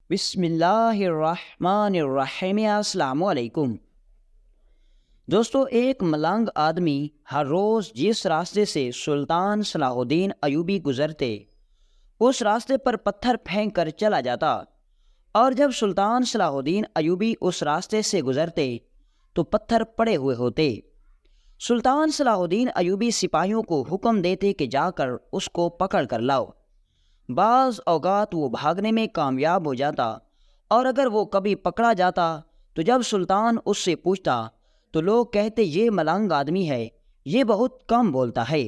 بسم اللہ الرحمن الرحیم۔ السلام علیکم دوستو، ایک ملنگ آدمی ہر روز جس راستے سے سلطان صلاح الدین ایوبی گزرتے اس راستے پر پتھر پھینک کر چلا جاتا، اور جب سلطان صلاح الدین ایوبی اس راستے سے گزرتے تو پتھر پڑے ہوئے ہوتے۔ سلطان صلاح الدین ایوبی سپاہیوں کو حکم دیتے کہ جا کر اس کو پکڑ کر لاؤ۔ بعض اوقات وہ بھاگنے میں کامیاب ہو جاتا، اور اگر وہ کبھی پکڑا جاتا تو جب سلطان اس سے پوچھتا تو لوگ کہتے یہ ملنگ آدمی ہے، یہ بہت کم بولتا ہے،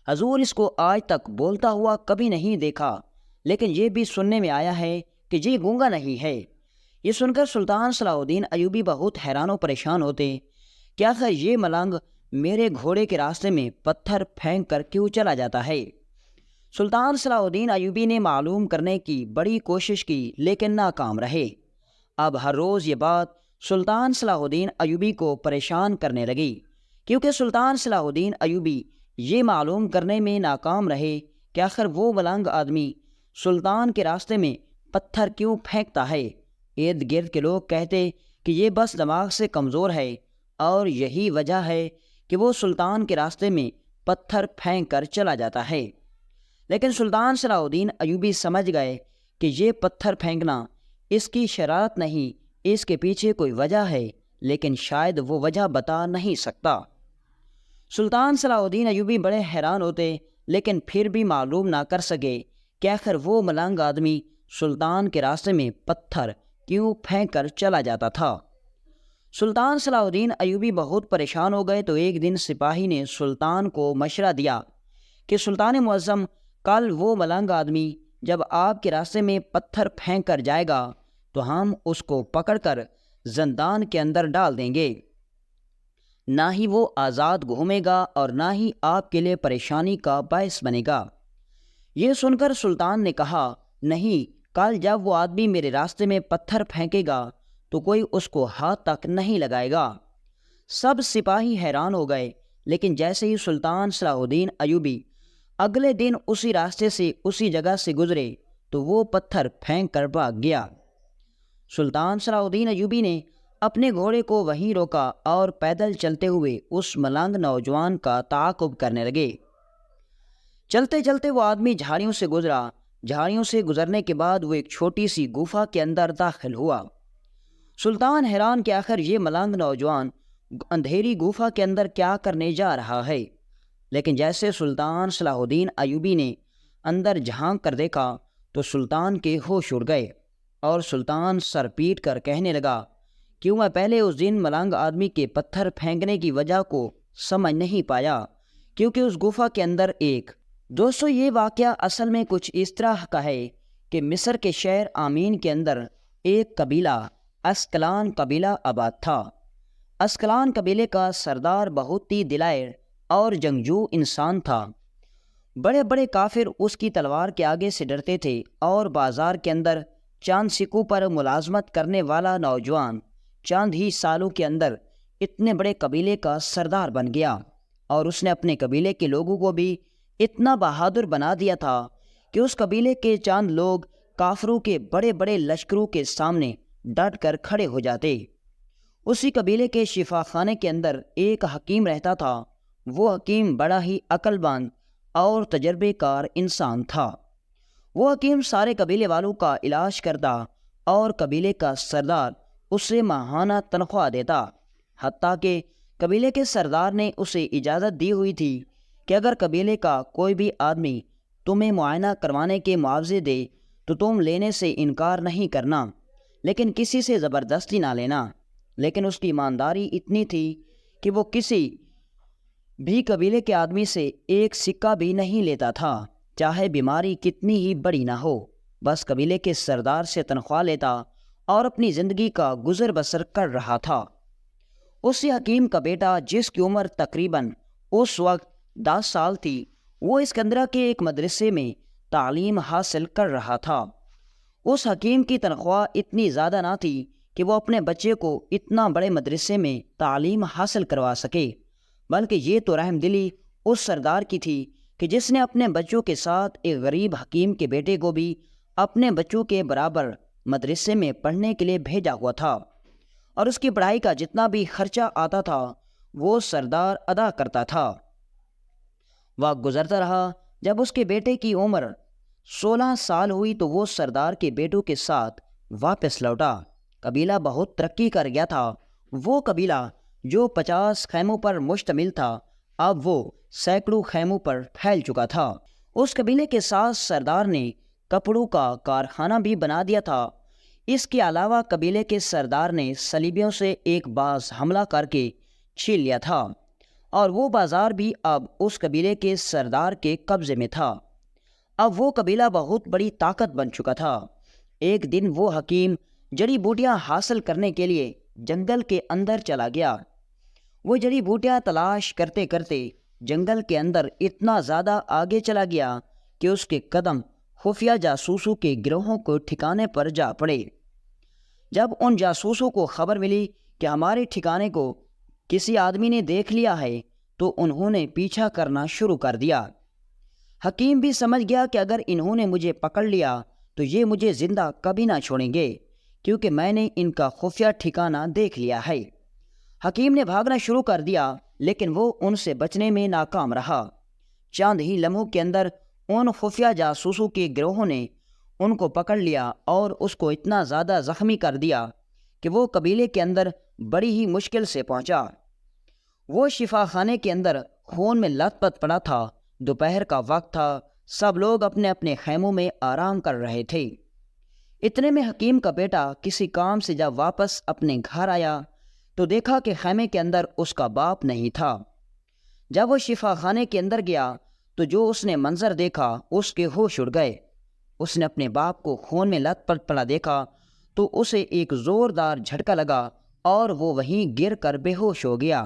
حضور اس کو آج تک بولتا ہوا کبھی نہیں دیکھا، لیکن یہ بھی سننے میں آیا ہے کہ یہ گونگا نہیں ہے۔ یہ سن کر سلطان صلاح الدین ایوبی بہت حیران و پریشان ہوتے کہ آخر یہ ملنگ میرے گھوڑے کے راستے میں پتھر پھینک کر کیوں چلا جاتا ہے۔ سلطان صلاح الدین ایوبی نے معلوم کرنے کی بڑی کوشش کی لیکن ناکام رہے۔ اب ہر روز یہ بات سلطان صلاح الدین ایوبی کو پریشان کرنے لگی، کیونکہ سلطان صلاح الدین ایوبی یہ معلوم کرنے میں ناکام رہے کہ آخر وہ ملنگ آدمی سلطان کے راستے میں پتھر کیوں پھینکتا ہے۔ ارد گرد کے لوگ کہتے کہ یہ بس دماغ سے کمزور ہے، اور یہی وجہ ہے کہ وہ سلطان کے راستے میں پتھر پھینک کر چلا جاتا ہے۔ لیکن سلطان صلاح الدین ایوبی سمجھ گئے کہ یہ پتھر پھینکنا اس کی شرارت نہیں، اس کے پیچھے کوئی وجہ ہے، لیکن شاید وہ وجہ بتا نہیں سکتا۔ سلطان صلاح الدین ایوبی بڑے حیران ہوتے، لیکن پھر بھی معلوم نہ کر سکے کہ آخر وہ ملنگ آدمی سلطان کے راستے میں پتھر کیوں پھینک کر چلا جاتا تھا۔ سلطان صلاح الدین ایوبی بہت پریشان ہو گئے تو ایک دن سپاہی نے سلطان کو مشورہ دیا کہ سلطان معظم، کل وہ ملنگ آدمی جب آپ کے راستے میں پتھر پھینک کر جائے گا تو ہم اس کو پکڑ کر زندان کے اندر ڈال دیں گے۔ نہ ہی وہ آزاد گھومے گا اور نہ ہی آپ کے لیے پریشانی کا باعث بنے گا۔ یہ سن کر سلطان نے کہا، نہیں، کل جب وہ آدمی میرے راستے میں پتھر پھینکے گا تو کوئی اس کو ہاتھ تک نہیں لگائے گا۔ سب سپاہی حیران ہو گئے، لیکن جیسے ہی سلطان صلاح الدین ایوبی اگلے دن اسی راستے سے اسی جگہ سے گزرے تو وہ پتھر پھینک کر بھاگ گیا۔ سلطان صلاح الدین ایوبی نے اپنے گھوڑے کو وہیں روکا اور پیدل چلتے ہوئے اس ملنگ نوجوان کا تعاقب کرنے لگے۔ چلتے چلتے وہ آدمی جھاڑیوں سے گزرا۔ جھاڑیوں سے گزرنے کے بعد وہ ایک چھوٹی سی گفا کے اندر داخل ہوا۔ سلطان حیران کہ آخر یہ ملنگ نوجوان اندھیری گفا کے اندر کیا کرنے جا رہا ہے، لیکن جیسے سلطان صلاح الدین ایوبی نے اندر جھانک کر دیکھا تو سلطان کے ہوش اڑ گئے، اور سلطان سر پیٹ کر کہنے لگا، کیوں میں پہلے اس دن ملنگ آدمی کے پتھر پھینکنے کی وجہ کو سمجھ نہیں پایا، کیونکہ اس گفا کے اندر ایک دوستو یہ واقعہ اصل میں کچھ اس طرح کا ہے کہ مصر کے شہر آمین کے اندر ایک قبیلہ اسکلان قبیلہ آباد تھا۔ اسکلان قبیلے کا سردار بہت ہی دلیر اور جنگجو انسان تھا۔ بڑے بڑے کافر اس کی تلوار کے آگے سے ڈرتے تھے، اور بازار کے اندر چاند سکوں پر ملازمت کرنے والا نوجوان چند ہی سالوں کے اندر اتنے بڑے قبیلے کا سردار بن گیا، اور اس نے اپنے قبیلے کے لوگوں کو بھی اتنا بہادر بنا دیا تھا کہ اس قبیلے کے چند لوگ کافروں کے بڑے بڑے لشکروں کے سامنے ڈٹ کر کھڑے ہو جاتے۔ اسی قبیلے کے شفا خانے کے اندر ایک حکیم رہتا تھا۔ وہ حکیم بڑا ہی عقل مند اور تجربے کار انسان تھا۔ وہ حکیم سارے قبیلے والوں کا علاج کرتا، اور قبیلے کا سردار اسے ماہانہ تنخواہ دیتا۔ حتیٰ کہ قبیلے کے سردار نے اسے اجازت دی ہوئی تھی کہ اگر قبیلے کا کوئی بھی آدمی تمہیں معائنہ کروانے کے معاوضے دے تو تم لینے سے انکار نہیں کرنا، لیکن کسی سے زبردستی نہ لینا۔ لیکن اس کی ایمانداری اتنی تھی کہ وہ کسی بھی قبیلے کے آدمی سے ایک سکہ بھی نہیں لیتا تھا، چاہے بیماری کتنی ہی بڑی نہ ہو، بس قبیلے کے سردار سے تنخواہ لیتا اور اپنی زندگی کا گزر بسر کر رہا تھا۔ اسی حکیم کا بیٹا، جس کی عمر تقریباً اس وقت 10 سال تھی، وہ اسکندرہ کے ایک مدرسے میں تعلیم حاصل کر رہا تھا۔ اس حکیم کی تنخواہ اتنی زیادہ نہ تھی کہ وہ اپنے بچے کو اتنا بڑے مدرسے میں تعلیم حاصل کروا سکے، بلکہ یہ تو رحم دلی اس سردار کی تھی کہ جس نے اپنے بچوں کے ساتھ ایک غریب حکیم کے بیٹے کو بھی اپنے بچوں کے برابر مدرسے میں پڑھنے کے لیے بھیجا ہوا تھا اور اس کی پڑھائی کا جتنا بھی خرچہ آتا تھا وہ سردار ادا کرتا تھا۔ وقت گزرتا رہا، جب اس کے بیٹے کی عمر 16 سال ہوئی تو وہ سردار کے بیٹوں کے ساتھ واپس لوٹا۔ قبیلہ بہت ترقی کر گیا تھا۔ وہ قبیلہ جو 50 خیموں پر مشتمل تھا اب وہ سینکڑوں خیموں پر پھیل چکا تھا۔ اس قبیلے کے ساتھ سردار نے کپڑوں کا کارخانہ بھی بنا دیا تھا۔ اس کے علاوہ قبیلے کے سردار نے صلیبیوں سے ایک باز حملہ کر کے چھین لیا تھا اور وہ بازار بھی اب اس قبیلے کے سردار کے قبضے میں تھا۔ اب وہ قبیلہ بہت بڑی طاقت بن چکا تھا۔ ایک دن وہ حکیم جڑی بوٹیاں حاصل کرنے کے لیے جنگل کے اندر چلا گیا۔ وہ جڑی بوٹیاں تلاش کرتے کرتے جنگل کے اندر اتنا زیادہ آگے چلا گیا کہ اس کے قدم خفیہ جاسوسوں کے گروہوں کو ٹھکانے پر جا پڑے۔ جب ان جاسوسوں کو خبر ملی کہ ہمارے ٹھکانے کو کسی آدمی نے دیکھ لیا ہے تو انہوں نے پیچھا کرنا شروع کر دیا۔ حکیم بھی سمجھ گیا کہ اگر انہوں نے مجھے پکڑ لیا تو یہ مجھے زندہ کبھی نہ چھوڑیں گے، کیونکہ میں نے ان کا خفیہ ٹھکانہ دیکھ لیا ہے۔ حکیم نے بھاگنا شروع کر دیا لیکن وہ ان سے بچنے میں ناکام رہا۔ چند ہی لمحوں کے اندر ان خفیہ جاسوسوں کے گروہوں نے ان کو پکڑ لیا اور اس کو اتنا زیادہ زخمی کر دیا کہ وہ قبیلے کے اندر بڑی ہی مشکل سے پہنچا۔ وہ شفا خانے کے اندر خون میں لت پت پڑا تھا۔ دوپہر کا وقت تھا، سب لوگ اپنے اپنے خیموں میں آرام کر رہے تھے۔ اتنے میں حکیم کا بیٹا کسی کام سے جب واپس اپنے گھر آیا تو دیکھا کہ خیمے کے اندر اس کا باپ نہیں تھا۔ جب وہ شفا خانے کے اندر گیا تو جو اس نے منظر دیکھا اس کے ہوش اڑ گئے۔ اس نے اپنے باپ کو خون میں لت پت پڑا دیکھا تو اسے ایک زوردار جھٹکا لگا اور وہ وہیں گر کر بے ہوش ہو گیا۔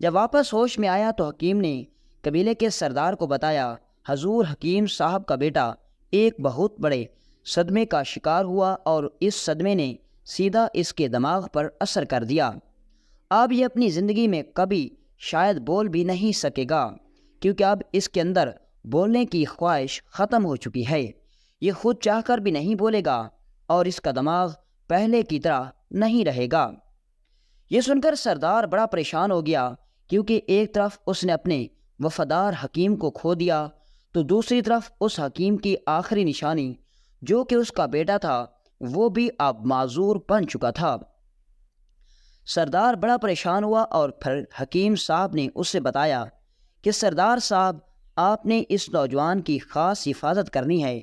جب واپس ہوش میں آیا تو حکیم نے قبیلے کے سردار کو بتایا، حضور حکیم صاحب کا بیٹا ایک بہت بڑے صدمے کا شکار ہوا اور اس صدمے نے سیدھا اس کے دماغ پر اثر کر دیا۔ اب یہ اپنی زندگی میں کبھی شاید بول بھی نہیں سکے گا، کیونکہ اب اس کے اندر بولنے کی خواہش ختم ہو چکی ہے۔ یہ خود چاہ کر بھی نہیں بولے گا اور اس کا دماغ پہلے کی طرح نہیں رہے گا۔ یہ سن کر سردار بڑا پریشان ہو گیا، کیونکہ ایک طرف اس نے اپنے وفادار حکیم کو کھو دیا تو دوسری طرف اس حکیم کی آخری نشانی جو کہ اس کا بیٹا تھا وہ بھی اب معذور بن چکا تھا۔ سردار بڑا پریشان ہوا اور پھر حکیم صاحب نے اس سے بتایا کہ سردار صاحب آپ نے اس نوجوان کی خاص حفاظت کرنی ہے،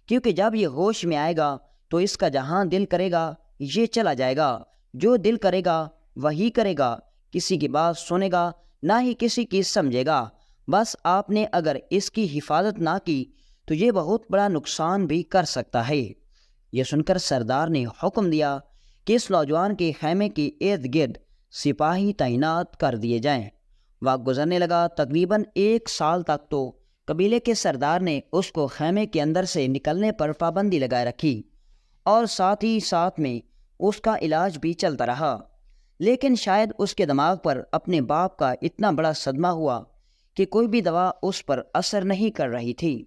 کیونکہ جب یہ ہوش میں آئے گا تو اس کا جہاں دل کرے گا یہ چلا جائے گا، جو دل کرے گا وہی کرے گا، کسی کی بات سنے گا نہ ہی کسی کی سمجھے گا۔ بس آپ نے اگر اس کی حفاظت نہ کی تو یہ بہت بڑا نقصان بھی کر سکتا ہے۔ یہ سن کر سردار نے حکم دیا کہ اس نوجوان کے خیمے کے ارد گرد سپاہی تعینات کر دیے جائیں۔ وقت گزرنے لگا، تقریباً 1 سال تک تو قبیلے کے سردار نے اس کو خیمے کے اندر سے نکلنے پر پابندی لگائے رکھی اور ساتھ ہی ساتھ میں اس کا علاج بھی چلتا رہا، لیکن شاید اس کے دماغ پر اپنے باپ کا اتنا بڑا صدمہ ہوا کہ کوئی بھی دوا اس پر اثر نہیں کر رہی تھی۔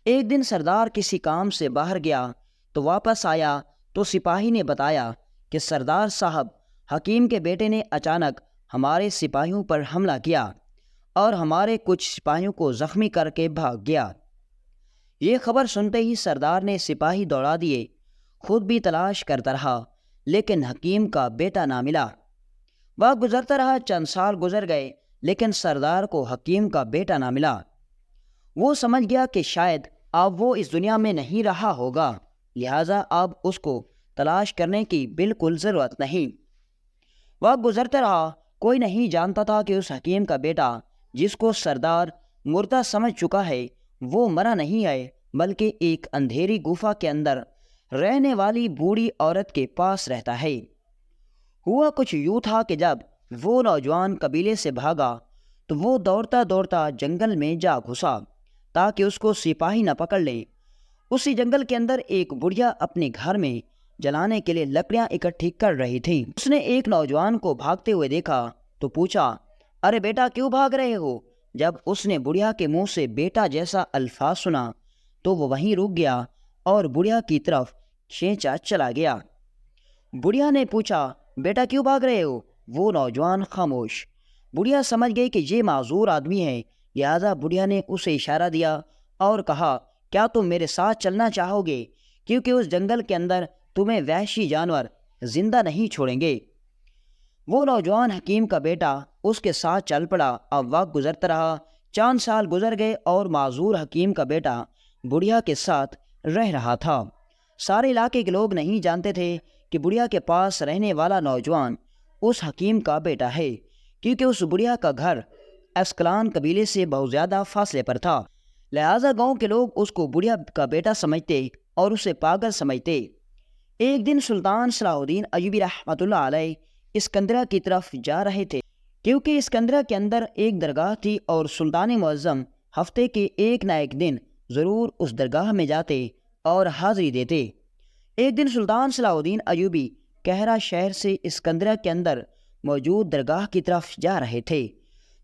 ایک دن سردار کسی کام سے باہر گیا تو واپس آیا تو سپاہی نے بتایا کہ سردار صاحب حکیم کے بیٹے نے اچانک ہمارے سپاہیوں پر حملہ کیا اور ہمارے کچھ سپاہیوں کو زخمی کر کے بھاگ گیا۔ یہ خبر سنتے ہی سردار نے سپاہی دوڑا دیے، خود بھی تلاش کرتا رہا لیکن حکیم کا بیٹا نہ ملا۔ وقت گزرتا رہا، چند سال گزر گئے لیکن سردار کو حکیم کا بیٹا نہ ملا۔ وہ سمجھ گیا کہ شاید اب وہ اس دنیا میں نہیں رہا ہوگا، لہٰذا اب اس کو تلاش کرنے کی بالکل ضرورت نہیں۔ وقت گزرتا رہا، کوئی نہیں جانتا تھا کہ اس حکیم کا بیٹا جس کو سردار مردہ سمجھ چکا ہے وہ مرا نہیں ہے، بلکہ ایک اندھیری گفا کے اندر رہنے والی بوڑھی عورت کے پاس رہتا ہے۔ ہوا کچھ یوں تھا کہ جب وہ نوجوان قبیلے سے بھاگا تو وہ دوڑتا دوڑتا جنگل میں جا گھسا تاکہ اس کو سپاہی نہ پکڑ لے۔ اسی جنگل کے اندر ایک بڑھیا اپنے گھر میں جلانے کے لیے لکڑیاں اکٹھی کر رہی تھی۔ اس نے ایک نوجوان کو بھاگتے ہوئے دیکھا تو پوچھا، ارے بیٹا کیوں بھاگ رہے ہو؟ جب اس نے بڑھیا کے منہ سے بیٹا جیسا الفاظ سنا تو وہ وہیں رک گیا اور بڑھیا کی طرف کھینچا چلا گیا۔ بڑھیا نے پوچھا، بیٹا کیوں بھاگ رہے ہو؟ وہ نوجوان خاموش۔ بڑھیا سمجھ گئی کہ یہ معذور آدمی ہے، لہذا بڑھیا نے اسے اشارہ دیا اور کہا، کیا تم میرے ساتھ چلنا چاہو گے؟ کیونکہ اس جنگل کے اندر تمہیں وحشی جانور زندہ نہیں چھوڑیں گے۔ وہ نوجوان حکیم کا بیٹا اس کے ساتھ چل پڑا۔ اب وقت گزرتا رہا، چند سال گزر گئے اور معذور حکیم کا بیٹا بڑھیا کے ساتھ رہ رہا تھا۔ سارے علاقے کے لوگ نہیں جانتے تھے کہ بڑھیا کے پاس رہنے والا نوجوان اس حکیم کا بیٹا ہے، کیونکہ اس بڑھیا کا گھر اسکلان قبیلے سے بہت زیادہ فاصلے پر تھا، لہٰذا گاؤں کے لوگ اس کو بڑھیا کا بیٹا سمجھتے اور اسے پاگل سمجھتے۔ ایک دن سلطان صلاح الدین ایوبی رحمۃ اللہ علیہ اسکندریہ کی طرف جا رہے تھے، کیونکہ اسکندریہ کے اندر ایک درگاہ تھی اور سلطان معظم ہفتے کے ایک نہ ایک دن ضرور اس درگاہ میں جاتے اور حاضری دیتے۔ ایک دن سلطان صلاح الدین ایوبی کہرا شہر سے اسکندریہ کے اندر موجود درگاہ کی طرف جا رہے تھے،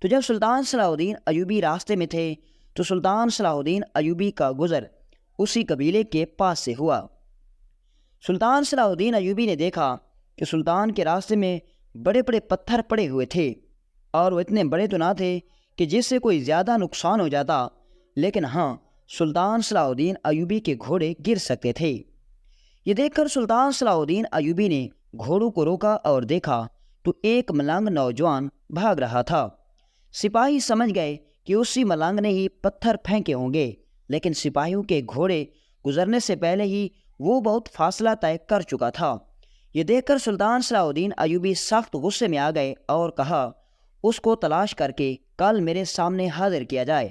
تو جب سلطان صلاح الدین ایوبی راستے میں تھے تو سلطان صلاح الدین ایوبی کا گزر اسی قبیلے کے پاس سے ہوا۔ سلطان صلاح الدین ایوبی نے دیکھا کہ سلطان کے راستے میں بڑے بڑے پتھر پڑے ہوئے تھے، اور وہ اتنے بڑے تو نہ تھے کہ جس سے کوئی زیادہ نقصان ہو جاتا، لیکن ہاں سلطان صلاح الدین ایوبی کے گھوڑے گر سکتے تھے۔ یہ دیکھ کر سلطان صلاح الدین ایوبی نے گھوڑوں کو روکا اور دیکھا تو ایک ملنگ نوجوان بھاگ رہا تھا۔ سپاہی سمجھ گئے کہ اسی ملنگ نے ہی پتھر پھینکے ہوں گے، لیکن سپاہیوں کے گھوڑے گزرنے سے پہلے ہی وہ بہت فاصلہ طے کر چکا تھا۔ یہ دیکھ کر سلطان صلاح الدین ایوبی سخت غصے میں آ گئے اور کہا، اس کو تلاش کر کے کل میرے سامنے حاضر کیا جائے۔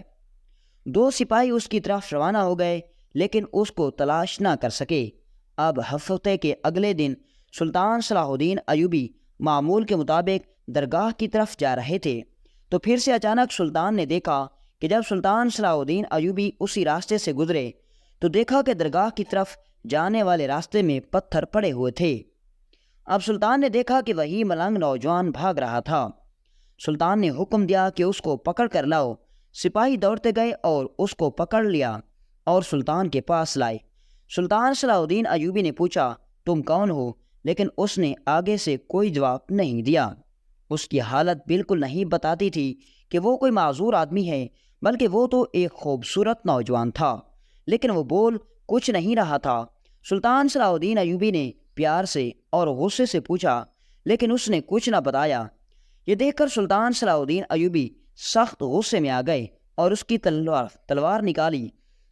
دو سپاہی اس کی طرف روانہ ہو گئے، لیکن اس کو تلاش نہ کر سکے۔ اب ہفتے کے اگلے دن سلطان صلاح الدین ایوبی معمول کے مطابق درگاہ کی طرف جا رہے تھے، تو پھر سے اچانک سلطان نے دیکھا کہ جب سلطان صلاح الدین ایوبی اسی راستے سے گزرے تو دیکھا کہ درگاہ کی طرف جانے والے راستے میں پتھر پڑے ہوئے تھے۔ اب سلطان نے دیکھا کہ وہی ملنگ نوجوان بھاگ رہا تھا۔ سلطان نے حکم دیا کہ اس کو پکڑ کر لاؤ۔ سپاہی دوڑتے گئے اور اس کو پکڑ لیا اور سلطان کے پاس لائے۔ سلطان صلاح الدین ایوبی نے پوچھا، تم کون ہو؟ لیکن اس نے آگے سے کوئی جواب نہیں دیا۔ اس کی حالت بالکل نہیں بتاتی تھی کہ وہ کوئی معذور آدمی ہے، بلکہ وہ تو ایک خوبصورت نوجوان تھا، لیکن وہ بول کچھ نہیں رہا تھا۔ سلطان صلاح الدین ایوبی نے پیار سے اور غصے سے پوچھا، لیکن اس نے کچھ نہ بتایا۔ یہ دیکھ کر سلطان صلاح الدین ایوبی سخت غصے میں آ گئے اور اس کی تلوار نکالی،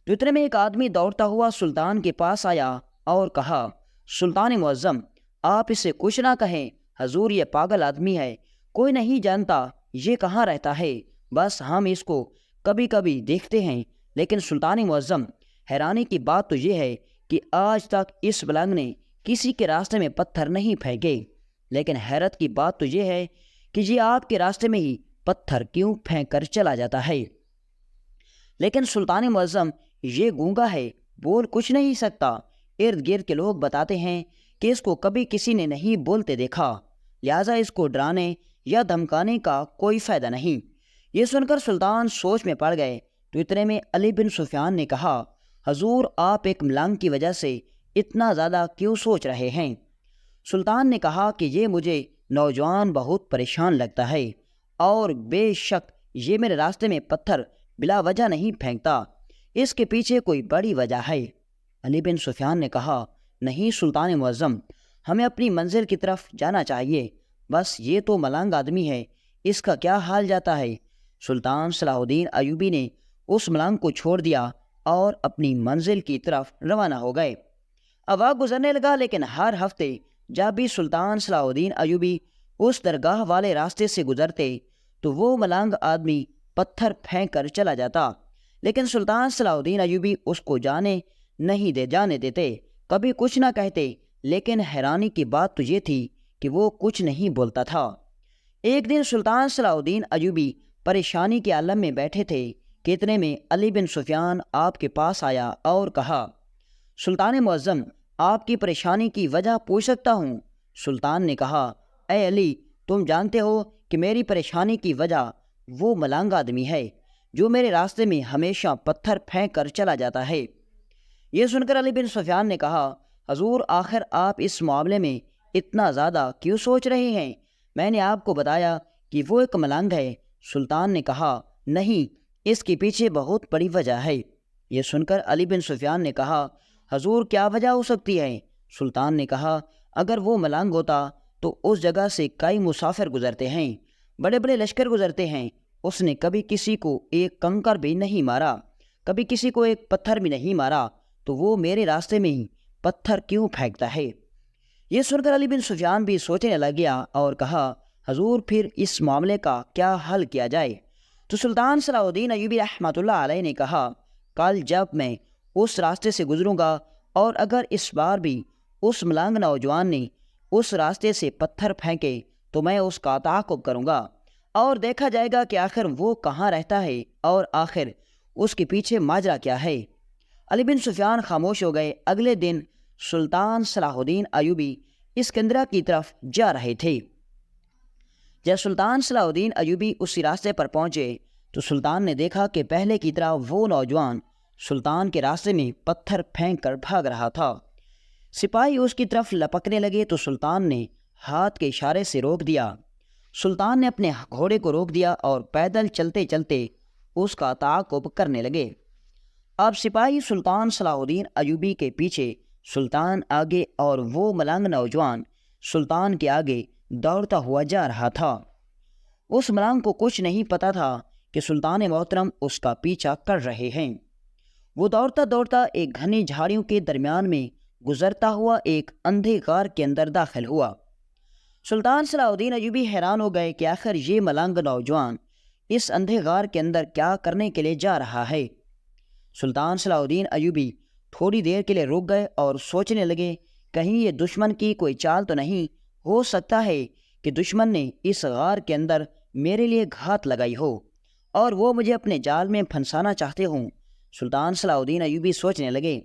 تو اتنے میں ایک آدمی دوڑتا ہوا سلطان کے پاس آیا اور کہا، سلطان معظم، آپ اسے کچھ نہ کہیں، حضور یہ پاگل آدمی ہے، کوئی نہیں جانتا یہ کہاں رہتا ہے، بس ہم اس کو کبھی کبھی دیکھتے ہیں۔ لیکن سلطان معظم، حیرانی کی بات تو یہ ہے کہ آج تک اس ملنگ نے کسی کے راستے میں پتھر نہیں پھینکے، لیکن حیرت کی بات تو یہ ہے کہ یہ آپ کے راستے میں ہی پتھر کیوں پھینک کر چلا جاتا ہے۔ لیکن سلطان معظم، یہ گونگا ہے، بول کچھ نہیں سکتا۔ ارد گرد کے لوگ بتاتے ہیں کہ اس کو کبھی کسی نے نہیں بولتے دیکھا، لہٰذا اس کو ڈرانے یا دھمکانے کا کوئی فائدہ نہیں۔ یہ سن کر سلطان سوچ میں پڑ گئے، تو اتنے میں علی بن سفیان نے کہا، حضور آپ ایک ملنگ کی وجہ سے اتنا زیادہ کیوں سوچ رہے ہیں؟ سلطان نے کہا کہ یہ مجھے نوجوان بہت پریشان لگتا ہے، اور بے شک یہ میرے راستے میں پتھر بلا وجہ نہیں پھینکتا، اس کے پیچھے کوئی بڑی وجہ ہے۔ علی بن سفیان نے کہا، نہیں سلطان معظم، ہمیں اپنی منزل کی طرف جانا چاہیے، بس یہ تو ملنگ آدمی ہے، اس کا کیا حال جاتا ہے۔ سلطان صلاح الدین ایوبی نے اس ملنگ کو چھوڑ دیا اور اپنی منزل کی طرف روانہ ہو گئے۔ اب وقت گزرنے لگا، لیکن ہر ہفتے جب بھی سلطان صلاح الدین ایوبی اس درگاہ والے راستے سے گزرتے تو وہ ملنگ آدمی پتھر پھینک کر چلا جاتا، لیکن سلطان صلاح الدین ایوبی اس کو جانے دیتے، کبھی کچھ نہ کہتے، لیکن حیرانی کی بات تو یہ تھی کہ وہ کچھ نہیں بولتا تھا۔ ایک دن سلطان صلاح الدین ایوبی پریشانی کے عالم میں بیٹھے تھے کہ اتنے میں علی بن سفیان آپ کے پاس آیا اور کہا، سلطان معظم، آپ کی پریشانی کی وجہ پوچھ سکتا ہوں؟ سلطان نے کہا، اے علی، تم جانتے ہو کہ میری پریشانی کی وجہ وہ ملنگ آدمی ہے جو میرے راستے میں ہمیشہ پتھر پھینک کر چلا جاتا ہے۔ یہ سن کر علی بن سفیان نے کہا، حضور آخر آپ اس معاملے میں اتنا زیادہ کیوں سوچ رہے ہیں؟ میں نے آپ کو بتایا کہ وہ ایک ملنگ ہے۔ سلطان نے کہا، نہیں، اس کے پیچھے بہت بڑی وجہ ہے۔ یہ سن کر علی بن سفیان نے کہا، حضور کیا وجہ ہو سکتی ہے؟ سلطان نے کہا، اگر وہ ملنگ ہوتا تو اس جگہ سے کئی مسافر گزرتے ہیں، بڑے بڑے لشکر گزرتے ہیں، اس نے کبھی کسی کو ایک کنکر بھی نہیں مارا، کبھی کسی کو ایک پتھر بھی نہیں مارا، تو وہ میرے راستے میں ہی پتھر کیوں پھینکتا ہے؟ یہ سن کر علی بن سفیان بھی سوچنے لگ گیا اور کہا، حضور پھر اس معاملے کا کیا حل کیا جائے؟ تو سلطان صلاح الدین ایوبی رحمۃ اللہ علیہ نے کہا، کل جب میں اس راستے سے گزروں گا اور اگر اس بار بھی اس ملنگ نوجوان نے اس راستے سے پتھر پھینکے تو میں اس کا تعاقب کروں گا اور دیکھا جائے گا کہ آخر وہ کہاں رہتا ہے اور آخر اس کے پیچھے ماجرا کیا ہے۔ علی بن سفیان خاموش ہو گئے۔ اگلے دن سلطان صلاح الدین ایوبی اسکندریہ کی طرف جا رہے تھے۔ جب سلطان صلاح الدین ایوبی اسی راستے پر پہنچے تو سلطان نے دیکھا کہ پہلے کی طرح وہ نوجوان سلطان کے راستے میں پتھر پھینک کر بھاگ رہا تھا۔ سپاہی اس کی طرف لپکنے لگے تو سلطان نے ہاتھ کے اشارے سے روک دیا۔ سلطان نے اپنے گھوڑے کو روک دیا اور پیدل چلتے چلتے اس کا تعاقب کرنے لگے۔ اب سپاہی سلطان صلاح الدین ایوبی کے پیچھے، سلطان آگے اور وہ ملنگ نوجوان سلطان کے آگے دوڑتا ہوا جا رہا تھا۔ اس ملنگ کو کچھ نہیں پتا تھا کہ سلطان محترم اس کا پیچھا کر رہے ہیں۔ وہ دوڑتا دوڑتا ایک گھنی جھاڑیوں کے درمیان میں گزرتا ہوا ایک اندھے غار کے اندر داخل ہوا۔ سلطان صلاح الدین ایوبی حیران ہو گئے کہ آخر یہ ملنگ نوجوان اس اندھے غار کے اندر کیا کرنے کے لیے جا رہا ہے۔ سلطان صلاح الدین ایوبی تھوڑی دیر کے لیے رک گئے اور سوچنے لگے، کہیں یہ دشمن کی کوئی چال تو نہیں؟ ہو سکتا ہے کہ دشمن نے اس غار کے اندر میرے لیے گھات لگائی ہو اور وہ مجھے اپنے جال میں پھنسانا چاہتے ہوں۔ سلطان صلاح الدین ایوبی سوچنے لگے،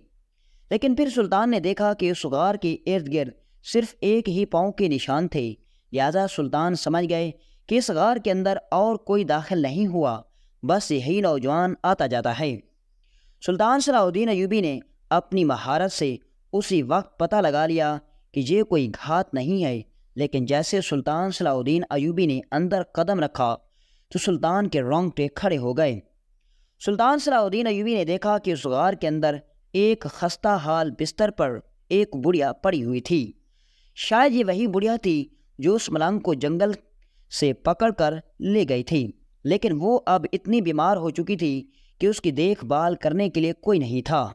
لیکن پھر سلطان نے دیکھا کہ اس غار کے ارد گرد صرف ایک ہی پاؤں کے نشان تھے، لہذا سلطان سمجھ گئے کہ اس غار کے اندر اور کوئی داخل نہیں ہوا، بس یہی نوجوان آتا جاتا ہے۔ سلطان صلاح الدین ایوبی نے اپنی مہارت سے اسی وقت پتہ لگا لیا کہ یہ کوئی گھات نہیں ہے، لیکن جیسے سلطان صلاح الدین ایوبی نے اندر قدم رکھا تو سلطان کے رونگٹے کھڑے ہو گئے۔ سلطان صلاح الدین ایوبی نے دیکھا کہ اس غار کے اندر ایک خستہ حال بستر پر ایک بڑھیا پڑی ہوئی تھی۔ شاید یہ وہی بڑھیا تھی جو اس ملنگ کو جنگل سے پکڑ کر لے گئی تھی، لیکن وہ اب اتنی بیمار ہو چکی تھی کہ اس کی دیکھ بھال کرنے کے لیے کوئی نہیں تھا۔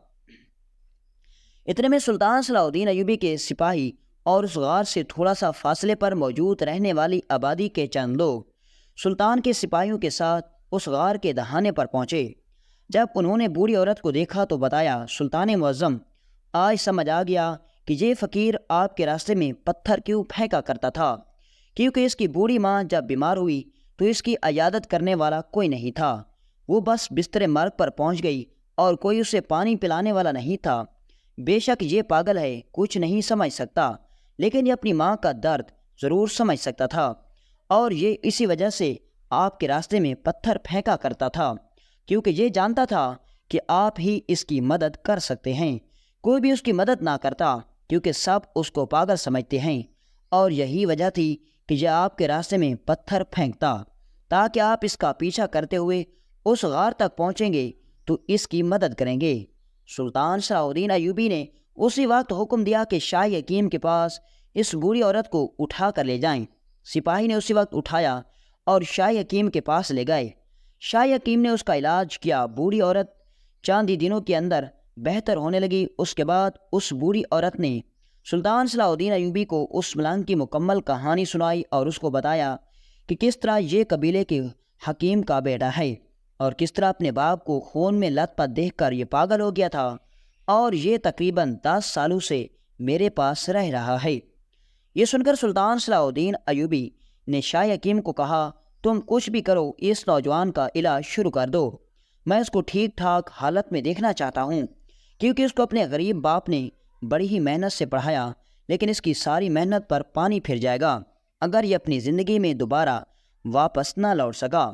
اتنے میں سلطان صلاح الدین ایوبی کے سپاہی اور اس غار سے تھوڑا سا فاصلے پر موجود رہنے والی آبادی کے چند لوگ سلطان کے سپاہیوں کے ساتھ اس غار کے دہانے پر پہنچے۔ جب انہوں نے بوڑھی عورت کو دیکھا تو بتایا، سلطان معظم، آج سمجھ آ گیا کہ یہ فقیر آپ کے راستے میں پتھر کیوں پھینکا کرتا تھا، کیونکہ اس کی بوڑھی ماں جب بیمار ہوئی تو اس کی عیادت کرنے والا کوئی نہیں تھا۔ وہ بس بستر مرگ پر پہنچ گئی اور کوئی اسے پانی پلانے والا نہیں تھا۔ بے شک یہ پاگل ہے، کچھ نہیں سمجھ سکتا، لیکن یہ اپنی ماں کا درد ضرور سمجھ سکتا تھا، اور یہ اسی وجہ سے آپ کے راستے میں پتھر پھینکا کرتا تھا، کیونکہ یہ جانتا تھا کہ آپ ہی اس کی مدد کر سکتے ہیں۔ کوئی بھی اس کی مدد نہ کرتا، کیونکہ سب اس کو پاگل سمجھتے ہیں، اور یہی وجہ تھی کہ یہ آپ کے راستے میں پتھر پھینکتا تاکہ آپ اس کا پیچھا کرتے ہوئے اس غار تک پہنچیں گے تو اس کی مدد کریں گے۔ سلطان صلاح الدین ایوبی نے اسی وقت حکم دیا کہ شاہ حکیم کے پاس اس بوڑھی عورت کو اٹھا کر لے جائیں۔ سپاہی نے اسی وقت اٹھایا اور شاہ حکیم کے پاس لے گئے۔ شاہ حکیم نے اس کا علاج کیا۔ بوڑھی عورت چند ہی دنوں کے اندر بہتر ہونے لگی۔ اس کے بعد اس بوڑھی عورت نے سلطان صلاح الدین ایوبی کو اس ملنگ کی مکمل کہانی سنائی اور اس کو بتایا کہ کس طرح یہ قبیلے کے حکیم کا بیٹا ہے اور کس طرح اپنے باپ کو خون میں لت پت دیکھ کر یہ پاگل ہو گیا تھا اور یہ تقریباً 10 سالوں سے میرے پاس رہ رہا ہے۔ یہ سن کر سلطان صلاح الدین ایوبی نے شاہ حکیم کو کہا، تم کچھ بھی کرو، اس نوجوان کا علاج شروع کر دو۔ میں اس کو ٹھیک ٹھاک حالت میں دیکھنا چاہتا ہوں، کیونکہ اس کو اپنے غریب باپ نے بڑی ہی محنت سے پڑھایا، لیکن اس کی ساری محنت پر پانی پھر جائے گا اگر یہ اپنی زندگی میں دوبارہ واپس نہ لوٹ سکا۔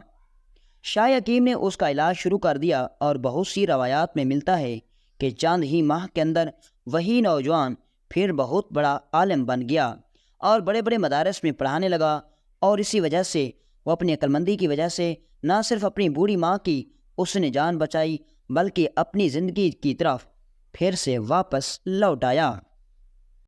شاہ حکیم نے اس کا علاج شروع کر دیا، اور بہت سی روایات میں ملتا ہے کہ چند ہی ماہ کے اندر وہی نوجوان پھر بہت بڑا عالم بن گیا اور بڑے بڑے مدارس میں پڑھانے لگا، اور اسی وجہ سے وہ اپنی عقلمندی کی وجہ سے نہ صرف اپنی بوڑھی ماں کی اس نے جان بچائی بلکہ اپنی زندگی کی طرف پھر سے واپس لوٹ آیا۔